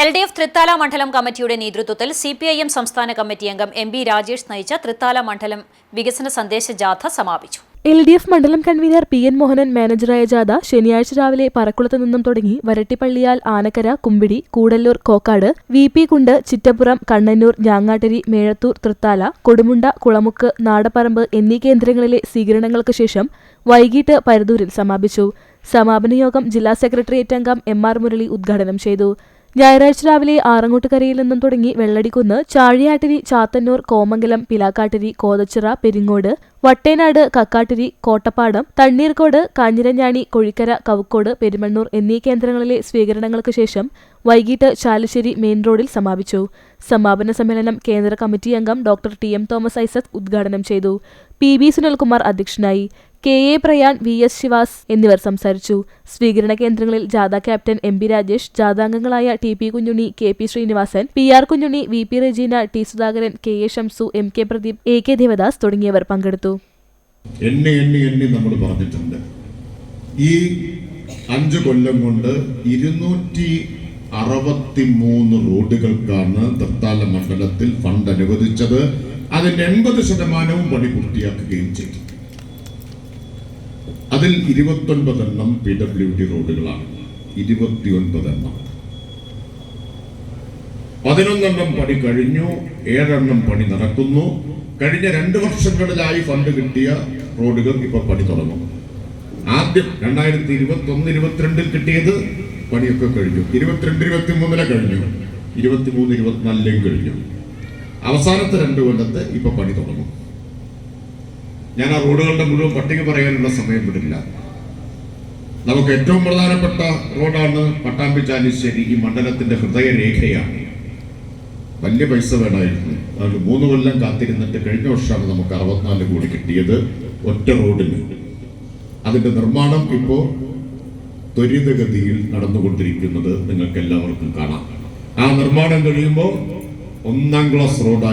LDF Thrithala മണ്ഡലം കമ്മിറ്റിയുടെ നേതൃത്വത്തിൽ CPIM സംസ്ഥാന കമ്മിറ്റി അംഗം MP രാജേഷ് നയിച്ച തൃത്താല മണ്ഡലം വികസന സന്ദേശ ജാഥ സമാപിച്ചു. LDF മണ്ഡലം കൺവീനർ PN മോഹനൻ മാനേജറായ ജാഥ ശനിയാഴ്ച രാവിലെ പറക്കുളത്ത് നിന്നും തുടങ്ങി വരട്ടിപ്പള്ളിയാൽ, ആനക്കര, കുമ്പിടി, കൂടല്ലൂർ, കോക്കാട്, VP കുണ്ട്, ചിറ്റപ്പുറം, കണ്ണന്നൂർ, ഞാങ്ങാട്ടരി, മേഴത്തൂർ, തൃത്താല, കൊടുമുണ്ട, കുളമുക്ക്, നാടപ്പറമ്പ് എന്നീ കേന്ദ്രങ്ങളിലെ സ്വീകരണങ്ങൾക്ക് ശേഷം വൈകിട്ട് പരുതൂരിൽ സമാപിച്ചു. സമാപന യോഗം ജില്ലാ സെക്രട്ടേറിയറ്റ് അംഗം MR മുരളി ഉദ്ഘാടനം ചെയ്തു. ഞായറാഴ്ച രാവിലെ ആറങ്ങോട്ടുകരയിൽ നിന്നും തുടങ്ങി വെള്ളടിക്കുന്ന്, ചാഴിയാട്ടിരി, ചാത്തന്നൂർ, കോമംഗലം, പിലാക്കാട്ടിരി, കോതച്ചിറ, പെരിങ്ങോട്, വട്ടേനാട്, കക്കാട്ടിരി, കോട്ടപ്പാടം, തണ്ണീർക്കോട്, കാഞ്ഞിരഞ്ഞാണി, കൊഴിക്കര, കവുക്കോട്, പെരുമണ്ണൂർ എന്നീ കേന്ദ്രങ്ങളിലെ സ്വീകരണങ്ങൾക്ക് ശേഷം വൈകിട്ട് ചാലുശ്ശേരി മെയിൻ റോഡിൽ സമാപിച്ചു. സമാപന സമ്മേളനം കേന്ദ്ര കമ്മിറ്റി അംഗം ഡോക്ടർ TM തോമസ് ഐസക് ഉദ്ഘാടനം ചെയ്തു. PB സുനിൽകുമാർ അധ്യക്ഷനായി. KA പ്രയാൺ, VS ശിവാസ് എന്നിവർ സംസാരിച്ചു. സ്വീകരണ കേന്ദ്രങ്ങളിൽ ജാഥ ക്യാപ്റ്റൻ MP രാജേഷ്, ജാഥാംഗങ്ങളായ TP Kunhunni, KP Sreenivasan, PR Kunhunni, VP Rejeena, T Sudhakaran, KA Shamsu, MK Pradeep, AK Devadas തുടങ്ങിയവർ പങ്കെടുത്തു. എണ്ണി നമ്മൾ പറഞ്ഞിട്ടുണ്ട്. ഈ 5 കൊല്ലം കൊണ്ട് 263 റോഡുകൾക്കാണ് തൃത്താല മണ്ഡലത്തിൽ ഫണ്ട് അനുവദിച്ചത്. അതിന്റെ 80% പണി പൂർത്തിയാക്കുകയും ചെയ്തു. അതിൽ 29 എണ്ണം PWD റോഡുകളാണ്. 29 എണ്ണം. 11 എണ്ണം പണി കഴിഞ്ഞു, 7 എണ്ണം പണി നടക്കുന്നു. കഴിഞ്ഞ 2 വർഷങ്ങളിലായി ഫണ്ട് കിട്ടിയ റോഡുകൾ ഇപ്പൊ പണി തുടങ്ങും. ആദ്യം 2021-22 കിട്ടിയത് പണിയൊക്കെ കഴിഞ്ഞു. 22-23 കഴിഞ്ഞു. 23-24 കഴിഞ്ഞു. അവസാനത്തെ 2 കൊല്ലത്തെ ഇപ്പൊ പണി തുടങ്ങും. ഞാൻ ആ റോഡുകളുടെ മുഴുവൻ പട്ടിക പറയാനുള്ള സമയം വിടില്ല. നമുക്ക് ഏറ്റവും പ്രധാനപ്പെട്ട റോഡാണ് പട്ടാമ്പി-ചാലിശ്ശേരി. ഈ മണ്ഡലത്തിന്റെ ഹൃദയരേഖയാണ്. വലിയ പൈസ വേണമായിരുന്നു. അതുകൊണ്ട് 3 കൊല്ലം കാത്തിരുന്നിട്ട് കഴിഞ്ഞ വർഷമാണ് നമുക്ക് 64 കോടി കിട്ടിയത് ഒറ്റ റോഡിന്. അതിന്റെ നിർമ്മാണം ഇപ്പോ ത്വരിതഗതിയിൽ നടന്നുകൊണ്ടിരിക്കുന്നത് നിങ്ങൾക്ക് എല്ലാവർക്കും കാണാം. ആ നിർമ്മാണം കഴിയുമ്പോൾ 1ാം ക്ലാസ് റോഡ്